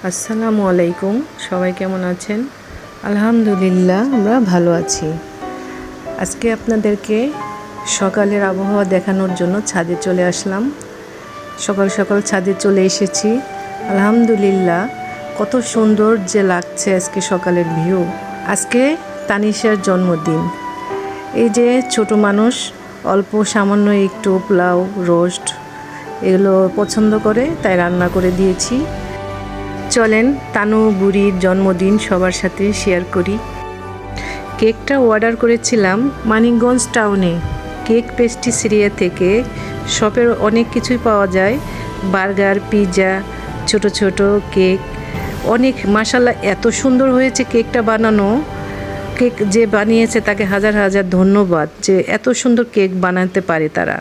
আসসালামু আলাইকুম। সবাই কেমন আছেন? আলহামদুলিল্লাহ, আমরা ভালো আছি। আজকে আপনাদেরকে সকালের আবহাওয়া দেখানোর জন্য ছাদে চলে আসলাম। সকাল সকাল ছাদে চলে এসেছি। আলহামদুলিল্লাহ, কত সুন্দর যে লাগছে আজকে সকালের ভিউ। আজকে তানিশার জন্মদিন। এই যে ছোট মানুষ অল্প সামান্য একটু পোলাও, রোস্ট এগুলো পছন্দ করে, তাই রান্না করে দিয়েছি। চলেন তানু বুড়ির জন্মদিন সবার সাথে শেয়ার করি। কেকটা অর্ডার করেছিলাম মানিকগঞ্জ টাউনে, কেক পেস্ট্রিসেরিয়া থেকে। শপের অনেক কিছুই পাওয়া যায়, বার্গার, পিৎজা, ছোট ছোট কেক, অনেক। মাশাআল্লাহ, এত সুন্দর হয়েছে কেকটা বানানো। কেক যে বানিয়েছে তাকে হাজার হাজার ধন্যবাদ, যে এত সুন্দর কেক বানাতে পারে তারা।